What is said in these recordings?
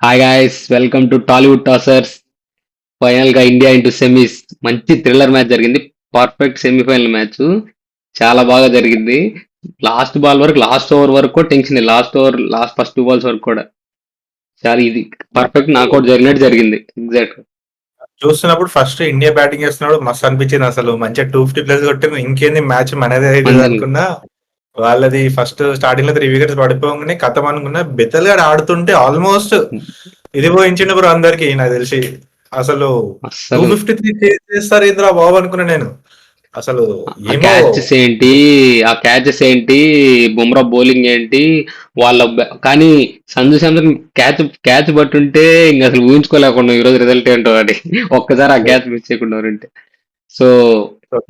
Hi guys, welcome to Tollywood టాసర్స్. Final గా India into semis. మంచి థ్రిల్లర్ మ్యాచ్ జరిగింది. Perfect semifinal match. చాలా బాగా జరిగింది. లాస్ట్ బాల్ వరకు, లాస్ట్ ఓవర్ వరకు కూడా tension. Last over, last first 2 balls వరకు కూడా చాలా ఇది పర్ఫెక్ట్ నాకు నాకౌట్ జరిగినట్టు జరిగింది. ఎగ్జాక్ట్. చూస్తున్నప్పుడు ఫస్ట్ ఇండియా బ్యాటింగ్ చేస్తున్నప్పుడు మస్తు అనిపించింది. అసలు మంచిగా 250+ కొట్టింది. ఇంకేంది మ్యాచ్ మనదే అవుతుంది మంది అనుకున్నా. వాళ్ళది ఫస్ట్ స్టార్టింగ్ లో 3 wickets పడిపోగానే కథం అనుకున్నా. బెత్తల్గాడు ఆడుతుంటే ఆల్మోస్ట్ ఇది పోయించిండు బ్రో అందరికి నాకు తెలిసి. అసలు అస్సలు 253 చేస్తారు ఇంద్రా బాబు అనుకున్నా నేను. అసలు ఆ ఏమో క్యాచెస్ ఏంటి, ఆ క్యాచెస్ ఏంటి, బుమ్రా బౌలింగ్ ఏంటి, కానీ సంజు శాంసన్ క్యాచ్ క్యాచ్ పట్టుంటే ఇంక అసలు ఊహించుకోలేకుండా ఈరోజు రిజల్ట్ ఏంటో అని. ఒక్కసారి ఆ క్యాచ్ మిస్ చేయకుండా ఉంటే. సో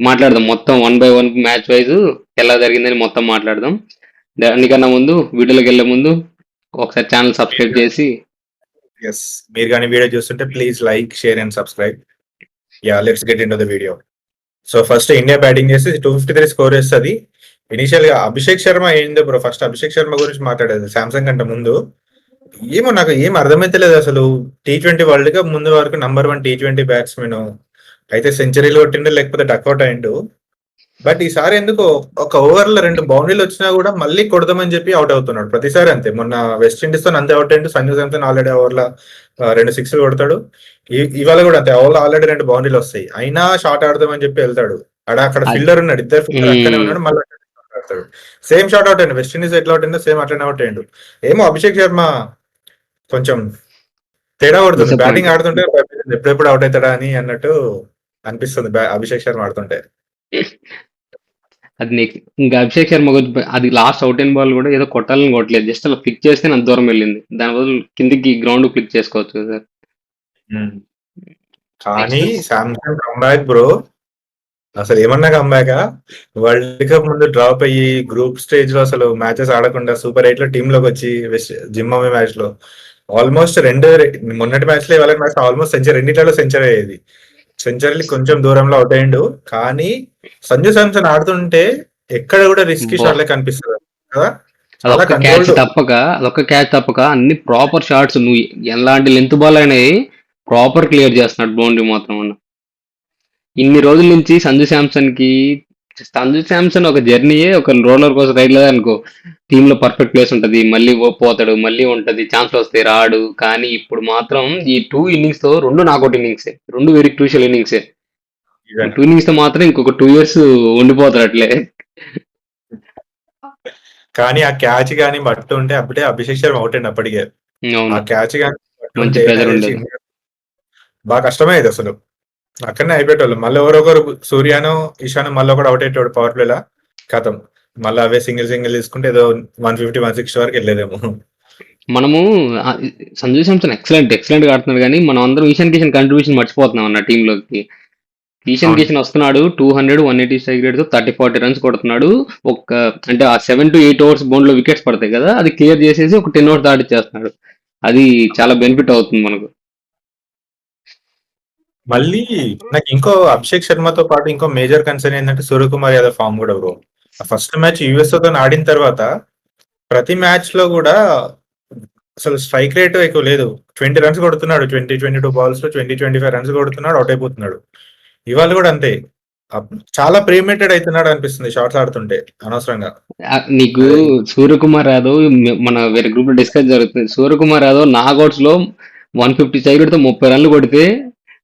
మాట్లాడదాం మొత్తం one by one match wise ఎలా జరిగిందని మొత్తం మాట్లాడదాం. దానికన్నా ముందు, వీడియోలోకి వెళ్ళే ముందు ఒకసారి ఛానల్ సబ్స్క్రైబ్ చేసి ఎస్, మీరు కానీ వీడియో చూస్తుంటే please like, share and subscribe. Yeah, let's get in to the video. So first India batting చేసి 253 స్కోర్ చేస్తుంది. ఇనిషియల్ గా అభిషేక్ శర్మ ఏందో బ్రో, ఫస్ట్ అభిషేక్ శర్మ గురించి మాట్లాడేది శాంసంగ్ కంటే ముందు. ఏమో నాకు ఏం అర్థమైతలేదు అసలు. T20 వరల్డ్ కప్ ముందు వరకు నంబర్ 1 T20 బ్యాట్స్మెన్. అయితే సెంచరీలు కొట్టిండు, లేకపోతే డక్అవుట్ అయిండు. బట్ ఈసారి ఎందుకో ఒక ఓవర్ లో 2 బౌండరీలు వచ్చినా కూడా మళ్ళీ కొడదామని చెప్పి అవుట్ అవుతున్నాడు ప్రతిసారి. అంతే, మొన్న వెస్టిండీస్ తో అంతే అవుట్ అయిండు. సంజు శాంసన్ ఆల్రెడీ ఓవర్ లో 2 6 కొడతాడు. ఇవాళ కూడా అంతే, ఓవర్ లో ఆల్రెడీ 2 బౌండరీలు వస్తాయి, అయినా షాట్ ఆడదామని చెప్పి వెళ్తాడు. అక్కడ అది- ఫీల్డర్ ఉన్నాడు, ఇద్దరు ఫీల్డర్ అక్కడే ఉన్నాడు, మళ్ళీ ఆడతాడు. సేమ్ షాట్ అవుట్ అయ్యిండు. వెస్టిండీస్ ఎట్లా అవుట్ అయిందో సేమ్ అట్లనే అవుట్ అయ్యిండు. ఏమో అభిషేక్ శర్మ కొంచెం తేడా కొడుతుంది. డిసప్పాయింట్. బ్యాటింగ్ ఆడుతుంటే ఎప్పుడెప్పుడు అవుట్ అవుతాడా అని అన్నట్టు అనిపిస్తుంది అభిషేక్ శర్మ ఆడుతుంటే. అది నీకు ఇంకా అభిషేక్ శర్మ గురించి అది లాస్ట్ అవుట్ అయిన బాల్ కూడా ఏదో కొట్టాలని కొట్టలేదు, జస్ట్ అలా ఫ్లిక్ చేస్తే అంత దూరం వెళ్ళింది. దాని బదులు కిందికి గ్రౌండ్ ఫ్లిక్ చేసుకోవచ్చు కదా. కానీ నెక్స్ట్ సామ్సంగ్ కంబ్యాక్ బ్రో, అసలు ఏమన్నా కంబ్యాక్. వరల్డ్ కప్ ముందు డ్రాప్ అయ్యి గ్రూప్ స్టేజ్ లో అసలు మ్యాచెస్ ఆడకుండా సూపర్ 8 లో టీమ్ లోకి వచ్చి జింబాబ్వే మ్యాచ్ లో ఆల్మోస్ట్ మొన్నటి మ్యాచ్ లో ఇవాళ మ్యాచ్ ఆల్మోస్ట్ సెంచరీ, రెండిట్లలో సెంచరీ అయ్యేది. సెంచరీ కొంచెం దూరంలో అవుట్ అయ్యిండు. కానీ సంజు శాంసన్ ఆడుతుంటే ఎక్కడ కూడా రిస్కీ బా షాట్లే కనిపిస్తుంది కదా. చాలా అదొక్క క్యాచ్ కంట్రోల్డ్. తప్పక, అదొక్క క్యాచ్ తప్పక అన్ని ప్రాపర్ షాట్స్. నువ్వు ఎలాంటి లెంత్ బాల్ అయినాయి ప్రాపర్ క్లియర్ చేస్తున్నాడు బౌండరీ మాత్రం ఉన్న. ఇన్ని రోజుల నుంచి సంజు శాంసన్ ఒక జర్నీయే ఒక రోలర్ కోస్టర్ రైడ్ లేదా అనుకో. టీమ్ లో పర్ఫెక్ట్ ప్లేస్ ఉంటది, మళ్ళీ పోతాడు, మళ్ళీ ఉంటది, ఛాన్స్ వస్తే రాడు. కానీ ఇప్పుడు మాత్రం ఈ 2 innings తో రెండు నాకౌట్ ఇన్నింగ్సే, రెండు వెరీ క్రూషియల్ ఇన్నింగ్సే. ఈ 2 innings తో మాత్రం ఇంకొక 2 years ఉండిపోతాడు అట్లే. కానీ ఆ క్యాచ్ కానీ పట్టు ఉంటే అప్పుడే అభిషేక్ శర్మ అవుట్ అండి అప్పటికే. ఆ అవును, క్యాచ్ కానీ పట్టు మంచి ఉంటే నాకు ప్రెజర్ తెలిసి ఉండేది. ఇండియా బాగా కష్టమయ్యేది అసలు. అక్కడనే అయిపోయేటోళ్ళు. మళ్ళీ ఎవరొకరు సూర్యానో, ఇషానో మళ్ళీ ఒకటి అవుట్ అయ్యేటోడు పవర్ ప్లేలా. కథం. మళ్ళీ అవే సింగిల్ సింగిల్ తీసుకుంటే ఏదో 150 160 వరకు వెళ్ళేదేమో. మనము ఆ, సంజు శాంసన్ ఎక్సలెంట్ ఎక్సలెంట్ గా ఆడుతున్నాడు, కానీ మనం అందరం ఈశాన్ కిషన్ కంట్రిబ్యూషన్ మర్చిపోతున్నాం అన్న టీమ్ లోకి. ఈశాన్ అవును. కిషన్ వస్తున్నాడు, 200 180 స్ట్రైక్ రేట్ తో 30-40 runs కొడుతున్నాడు. ఒక అంటే ఆ 7 to 8 overs బౌండ్ లో వికెట్స్ పడతాయి కదా, అది క్లియర్ చేసేసి ఒక 10 overs దాటిచ్చేస్తున్నాడు. అది చాలా బెనిఫిట్ అవుతుంది మనకు. మళ్ళీ నాకు ఇంకో అభిషేక్ శర్మతో పాటు ఇంకో మేజర్ కన్సర్న్ ఏంటంటే సూర్యకుమార్ యాదవ్ ఫామ్ కూడా బ్రో. ఫస్ట్ మ్యాచ్ యుఎస్ తో ఆడిన తర్వాత ప్రతి మ్యాచ్ లో కూడా అసలు స్ట్రైక్ రేట్ ఎక్కువ లేదు. 20 runs కొడుతున్నాడు, 22 balls లో 20-25 runs కొడుతున్నాడు, అవుట్ అయిపోతున్నాడు. ఇవాళ కూడా అంతే. చాలా ప్రీమేటెడ్ అవుతున్నాడు అనిపిస్తుంది షార్ట్స్ ఆడుతుంటే అనవసరంగా. నీకు అదే సూర్యకుమార్ యాదవ్ మన వేరే గ్రూప్ లో డిస్కస్ జరుగుతుంది. సూర్యకుమార్ యాదవ్ నాగౌట్స్ లో 150 స్ట్రైక్ రేట్ తో 30 runs కొడితే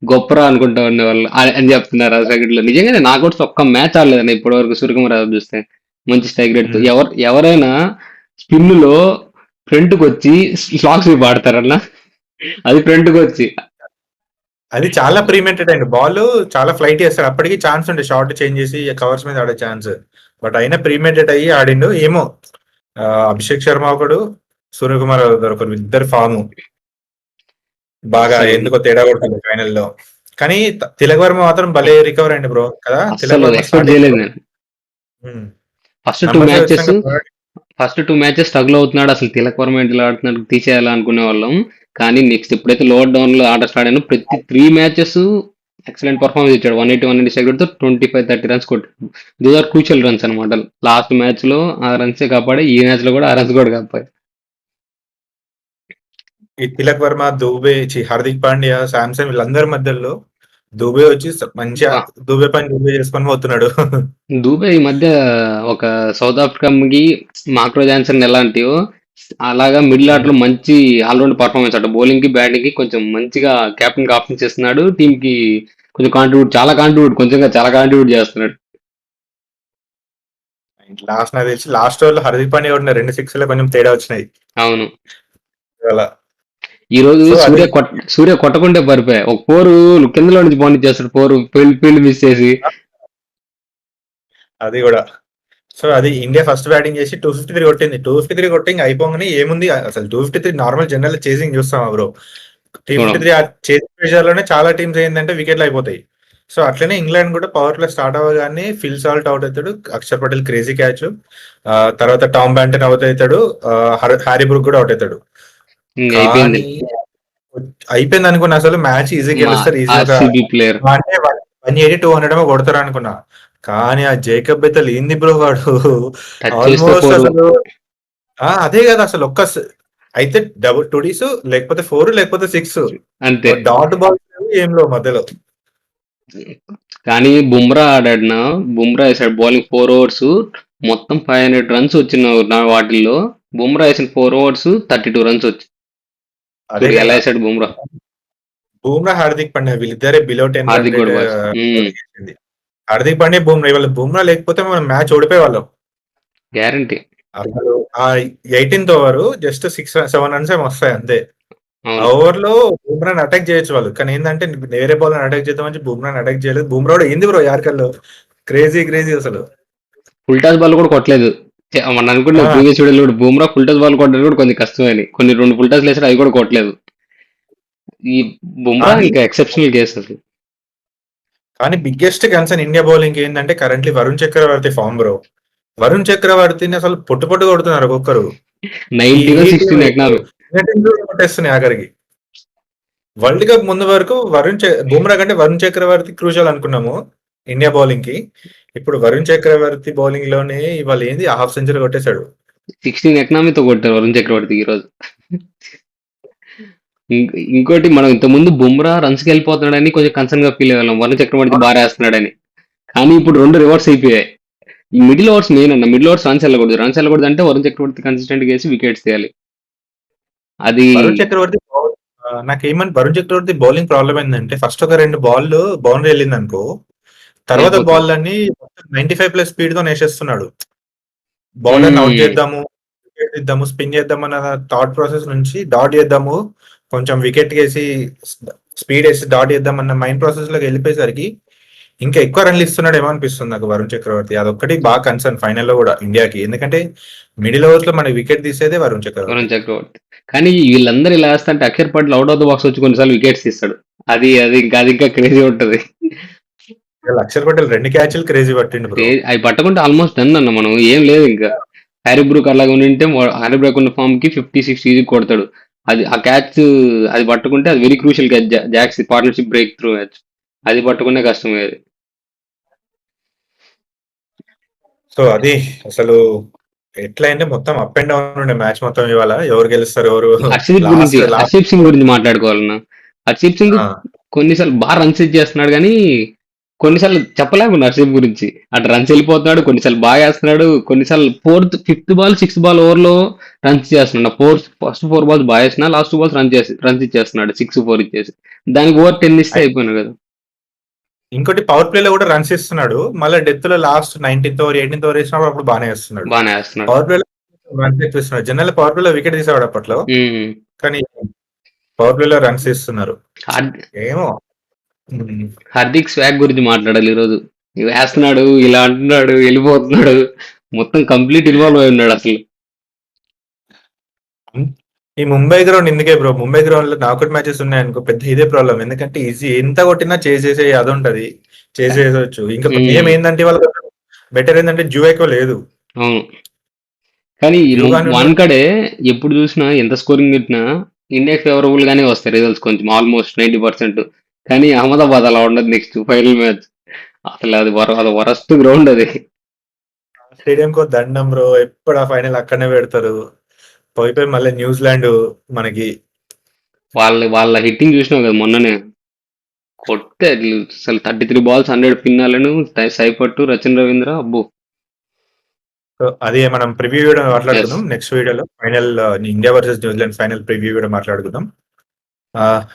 గొప్పరా అనుకుంటా ఉండేవాళ్ళు అని చెప్తున్నారు ఆ సెకండ్ లో. నిజంగానే నాకౌట్స్ ఒక్క మ్యాచ్ ఆడలేదని ఇప్పటి వరకు సూర్యకుమార్ యాదవ్ చూస్తే. మంచి స్ట్రైక్ రేట్ తో ఎవరైనా స్పిన్ లో ఫ్రంట్ కి వచ్చి స్లాగ్ స్వీప్ ఆడతారన్నా, అది ఫ్రంట్ కి వచ్చి. అది చాలా ప్రీమేటెడ్ అండి. బాల్ చాలా ఫ్లైట్ చేస్తాడు. అప్పటికి ఛాన్స్ ఉండే షార్ట్ చేంజ్ చేసి కవర్స్ మీద ఆడే ఛాన్స్. బట్ అయినా ప్రీమేటెడ్ అయ్యి ఆడిండు. ఏమో అభిషేక్ శర్మ ఒకడు, సూర్యకుమార్ ఒకరు, ఇద్దరు ఫామ్ బాగా అసలు ఎందుకో తేడా కొడుతుంది ఫైనల్ లో. కానీ తిలక్ వర్మ మాత్రం భలే రికవర్ అయింది బ్రో కదా. తిలక్ అస్సలు వర్మ ఎక్స్పెక్ట్ స్టార్టింగ్ చేయలేదు నేను. ఫస్ట్ టూ నంబర్స్ మ్యాచెస్ ఖచ్చితంగా ఫస్ట్ 2 matches స్ట్రగుల్ అవుతున్నాడు, అసలు తిలక్ వర్మ ఇట్లా ఆడుతున్నాడు, తీసేయాలా అనుకునే వాళ్ళం. కానీ నెక్స్ట్ ఎప్పుడైతే లోవర్ డౌన్ లో ఆట స్టార్ట్ అయినా ప్రతి 3 matches ఎక్సలెంట్ పర్ఫార్మెన్స్ ఇచ్చాడు. 180 స్ట్రైక్ తో 25-30 runs కొట్టాడు. దీస్ ఆర్ క్రూషియల్ రన్స్ అనమాట. లాస్ట్ మ్యాచ్ లో ఆ రన్సే కాపాడే, ఈ మ్యాచ్ లో కూడా ఆ రన్స్ కూడా కాపాడు. ఈ తిలక్ వర్మ, దూబే, హార్దిక్ పాండ్యా, శాంసన్ వీళ్ళందరి మధ్యలో దూబే వచ్చి మంచిగా బా దూబే పని దూబే చేసుకొని పోతున్నాడు. దూబే ఈ మధ్య ఒక సౌత్ ఆఫ్రికాకి మార్క్రో జాన్సన్ ఎలాంటివో అలాగా మిడిల్ ఆర్డర్ లో మంచి ఆల్రౌండ్ పర్ఫార్మెన్స్ అట బౌలింగ్ కి బ్యాటింగ్ కి కొంచెం మంచిగా కెప్టెన్ ఆప్షన్ చేస్తున్నాడు టీమ్ కి కొంచెం కాంట్రిబ్యూట్ కొంచెంగా చాలా కాంట్రిబ్యూట్ చేస్తున్నాడు. లాస్ట్ నాకు తెలిసి లాస్ట్ ఓవర్ లో హార్దిక్ పాండ్యా కొట్టిన 2 సిక్స్‌లే కొంచెం తేడా వచ్చినాయి. అవును. అలా. ఈ రోజు సో అది సూర్య కొట్టకుంటే పరిపోయా ఒక ఫోర్ కిందలో నుంచి బౌండ్ చేస్తాడు ఫోర్ ఫీల్డ్ మిస్ చేసి. అది కూడా. సో అది ఇండియా ఫస్ట్ బ్యాటింగ్ చేసి 253 కొట్టింది. 253 కొట్టింగ్ అయిపోగానే ఏముంది అసలు 253 నార్మల్ జనరల్ చేసింగ్ చూస్తాం బ్రో. 353 ఆ చేసింగ్ ప్రెషర్ లోనే చాలా టీమ్స్ ఏంటంటే వికెట్లు అయిపోతాయి. సో అట్లనే ఇంగ్లాండ్ కూడా పవర్ ప్లే స్టార్ట్ అవ్వగానే ఫిల్ సాల్ట్ అవుట్ అవుతాడు, అక్షర్ పటేల్ క్రేజీ క్యాచ్, తర్వాత టామ్ బ్యాంటన్ అవుట్ అవుతాడు, హ్యారీ బ్రూక్ కూడా అవుట్ అవుతాడు. ఇంక అయిపోయింది. కానీ అయిపోయింది అనుకున్నా, అసలు మ్యాచ్ ఈజీ మా గెలుస్తారు, ఈజీ ఒక ఆర్సీబీ ప్లేయర్ 180, 200 కొడతారు అనుకున్నా. కానీ ఆ జేకబ్ బెతల్ ఏంది బ్రో వాడు టచ్ చేస్తే ఆల్మోస్ట్ ఫోర్. అసలు అదే కదా అసలు అయితే డబుల్ టూడీస్ లేకపోతే 4 లేకపోతే 6 అంతే. డాట్ బాల్ ఏం లో మధ్యలో. కానీ బుమ్రా ఆడాడునా బుమ్రా వేసాడు బౌలింగ్ 4 ఓవర్స్ మొత్తం 500 రన్స్ వచ్చిన వాటిల్లో బుమ్రా వేసిన 4 ఓవర్స్ 32 రన్స్ వచ్చి అదే చూడు ఎలా కదా వేసాడు బుమ్రా. బూమ్రా హార్దిక్ పాండ్యా వీళ్ళిద్దరే బిలో 10 రన్ హార్దిక్ రేట్ కూడా బాగా చేసింది. హార్దిక్ పాండ్యా బూమ్రా ఇవాళ బూమ్రా లేకపోతే మనం మ్యాచ్ ఓడిపోయే వాళ్ళం. గ్యారంటీ. అసలు ఆ 18th ఓవర్ జస్ట్ 6-7 రన్స్ ఏమో వస్తాయి అంతే. ఆ అవును. ఓవర్ లో బుమ్రాని అటాక్ చేయొచ్చు వాళ్ళు, కానీ ఏంటంటే వేరే బాల్ అటాక్ చేద్దామని బుమ్రాని అటాక్ చేయలేదు. బుమ్రా కూడా ఏంది బ్రో యార్కర్లో క్రేజీ క్రేజీ అసలు. ఫుల్ టాస్ బాల్ కూడా కొట్టలేదు. మనం అనుకున్న ఆ, ప్రీవియస్ వీడియోలో కూడా బుమ్రా ఫుల్ టాస్ బాల్ కొట్టడం కూడా కొంచెం కష్టమని కొన్ని 2 ఫుల్ టాస్ వేసాడు అవి కూడా కొట్టలేదు. ఈ బుమ్రా కానీ ఇంకా ఎక్సెప్షనల్ కేసు అసలు. కానీ బిగ్గెస్ట్ కన్సర్న్ ఇండియా బౌలింగ్ ఏంటంటే కరెంట్లీ వరుణ్ చక్రవర్తి ఫామ్ బ్రో. వరుణ్ చక్రవర్తిని అసలు పొట్టు పొట్టు కొడుతున్నారు ఒక్కొక్కరు. 19 ఏ టీం 16 ఎక్నాలు. కొట్టేస్తున్నాయి ఆఖరికి. వరల్డ్ కప్ ముందు వరకు బుమ్రా కంటే వరుణ్ చక్రవర్తి క్రూషల్ అనుకున్నాము ఇండియా బౌలింగ్ కి. ఇప్పుడు వరుణ్ చక్రవర్తి బౌలింగ్ లోనే ఇవాళ ఏంది హాఫ్ సెంచరీ కొట్టేశాడు. 16 ఎకనామీతో కొట్టారు వరుణ్ చక్రవర్తి ఈ రోజు. ఇంకోటి మనం ఇంతకుముందు బుమ్రా రన్స్కి వెళ్ళిపోతున్నాడని కొంచెం కన్సర్న్ గా ఫీల్ అయ్యాం వరుణ్ చక్రవర్తి బాగా వేస్తున్నాడని. కానీ ఇప్పుడు 2 రివర్స్ అయిపోయాయి. ఈ మిడిల్ ఓవర్స్ మెయిన్ అన్న మిడిల్ ఓవర్స్ రన్స్ వెళ్ళకూడదు అంటే వరుణ్ చక్రవర్తి కన్సిస్టెంట్ గా వేసి వికెట్స్ తీయాలి. అది వరుణ్ చక్రవర్తి నాకేమని వరుణ్ చక్రవర్తి బౌలింగ్ ప్రాబ్లం ఏంటంటే ఫస్ట్ ఒక 2 బాల్ బౌండరీ వెళ్ళింది అనుకో, తర్వాత వెళ్ళిపోతుంది. బాల్ అన్ని 95+ స్పీడ్ తో వేసేస్తున్నాడు. బౌలర్ అవుట్ చేద్దాము, వికెట్ ఇద్దాము, స్పిన్ చేద్దాం అన్న థాట్ ప్రాసెస్ నుంచి డాట్ చేద్దాము, కొంచెం వికెట్ వేసి స్పీడ్ వేసి డాట్ చేద్దాం అన్న మైండ్ ప్రాసెస్ లోకి వెళ్ళిపోయేసరికి ఇంకా ఎక్కువ రన్లు ఇస్తున్నాడు ఏమో అనిపిస్తుంది నాకు వరుణ్ చక్రవర్తి. అదొక్కటి బాగా కన్సర్న్ ఫైనల్ లో కూడా ఇండియాకి, ఎందుకంటే మిడిల్ ఓవర్స్ లో మనకి వికెట్ తీసేదే వరుణ్ చక్రవర్తి. వరుణ్ చక్రవర్తి. కానీ వీళ్ళందరూ ఇలా వేస్తుంటే Akshar Patel out of the box వచ్చి కొన్నిసార్లు వికెట్స్ తీస్తాడు. అది ఇంకా క్రేజీ ఉంటది. అక్షర్ పటేల్ 2 క్యాచ్లు క్రేజీ పట్టిండు బ్రో. అవి పట్టకుంటే ఆల్మోస్ట్ డన్ అన్న మనం ఏం లేదు ఇంకా. హ్యారీ బ్రూక్ అలాగ ఉంటే హ్యారీ బ్రూక్ ఉన్న ఫామ్ కి 50-60 ఈజీ కొడతాడు. అది ఆ క్యాచ్ అది పట్టుకుంటే అది very crucial catch Jacks partnership break through match. అది పట్టుకునే కష్టమే అది. సో అది అసలు ఎట్లా అంటే మొత్తం అప్ అండ్ డౌన్ ఉండే మ్యాచ్ మొత్తం ఇవాళ. ఎవరు గెలుస్తారు ఎవరు లాస్ట్ లాస్ట్ హర్షీప్ సింగ్ గురించి మాట్లాడుకోవాలన్నా. హర్షీప్ సింగ్ కొన్నిసార్లు బాగా రన్స్ చేస్తున్నాడు కానీ కొన్నిసార్లు చెప్పలేకుండా హర్షీప్ గురించి. అటు రన్స్ వెళ్ళిపోతున్నాడు, కొన్నిసార్లు బాగా వేస్తున్నాడు, కొన్నిసార్లు fifth ball 6th ball over లో రన్స్ చేస్తున్నాడు. ఫస్ట్ 4 బాల్స్ బాగా వేసినా లాస్ట్ 2 బాల్స్ రన్స్ ఇచ్చేస్తున్నాడు 6-4 ఇచ్చేసి. దానికి ఓవర్ 10 ఇస్తే అయిపోయినాడు కదా. ఇంకోటి పవర్ ప్లే లో కూడా రన్స్ ఇస్తున్నాడు. మళ్ళీ డెత్ లో last 19th over 18th over వేసినప్పుడు అప్పుడు బాగానే వేస్తున్నాడు. బాగానే వేస్తున్నాడు. పవర్ ప్లే లో రన్స్ ఎక్కువ ఇస్తున్నాడు. జనరల్ పవర్ ప్లే లో వికెట్ తీసేవాడు అప్పట్లో, కానీ పవర్ ప్లే లో రన్స్ ఇస్తున్నారు. ఏమో. హార్దిక్ స్వాగ్ గురించి మాట్లాడాలి ఈరోజు. వేస్తున్నాడు, ఇలా అంటున్నాడు, వెళ్ళిపోతున్నాడు, మొత్తం కంప్లీట్ ఇన్వాల్వ్ అయి ఉన్నాడు అసలు. ఈ ముంబై గ్రౌండ్ ఎందుకే బ్రో, ముంబై గ్రౌండ్ లో నాకౌట్ మ్యాచెస్ ఉన్నాయనుకో పెద్ద ఇదే ప్రాబ్లం. ఎందుకంటే ఈజీ ఎంత కొట్టినా చేసేసే అది ఉంటది, చేసేయచ్చు. ఇంకా ఏం ఏంటంటే వాళ్ళ బెటర్ ఏంటంటే జ్యూఎకో లేదు. అవును. కానీ జ్యూగాని వన్ కడే ఎప్పుడు చూసినా ఎంత స్కోరింగ్ పెట్టినా ఇండియాకి ఫేవరబుల్ గానే వస్తాయి రిజల్ట్స్ కొంచెం ఆల్మోస్ట్ 90%. కానీ అహ్మదాబాద్ అలా ఉండదు. నెక్స్ట్ ఫైనల్ మ్యాచ్ అసలు అది వరస్ట్ గ్రౌండ్ అది. స్టేడియం కో దండం బ్రో, ఎప్పుడు ఆ ఫైనల్ అక్కడనే పెడతారు. పోయిపోయి మళ్ళీ న్యూజిలాండ్ మనకి వాళ్ళ హిట్టింగ్ చూసినావు కదా మొన్ననే కొట్టే అసలు 33 బాల్స్ 100 పిన్నాలను సైపట్టు రచిన్ రవీంద్ర అబ్బో సో అది మనం ప్రివ్యూ వీడియో ఎస్ మాట్లాడుకుందాం నెక్స్ట్ వీడియోలో final India versus New Zealand final preview video మాట్లాడుకుందాం.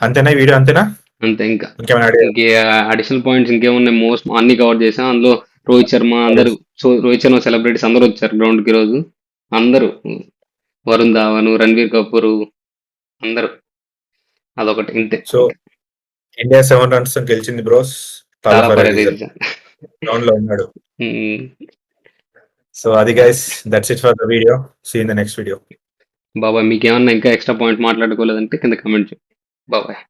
అంతేనా ఈ వీడియో అంతేనా? అంతే ఇంకా ఇంకేమైనా అడిగారు? ఇంకే అడిషనల్ పాయింట్స్ ఇంకేమున్నాయి మోస్ట్ అన్ని కవర్ చేసాం అందులో రోహిత్ శర్మ అందరూ రోహిత్ శర్మ సెలబ్రిటీస్ అందరూ వచ్చారు గ్రౌండ్ కి రోజు అందరూ వరుణ్ ధావన్ రణ్వీర్ కపూర్ అందరూ అదొకటి ఇంతే సో ఇండియా 7 runs గెలిచింది బ్రోస్. చాలా ఫర్ పరేది గ్రౌండ్ లో ఉన్నాడు. సో అది guys that's it for the video. See in the next video. బాబాయ్ మీకేమన్నా ఇంకా ఎక్స్ట్రా పాయింట్ మాట్లాడుకోలేదంటే కింద కమెంట్ చేయండి. బాబాయ్.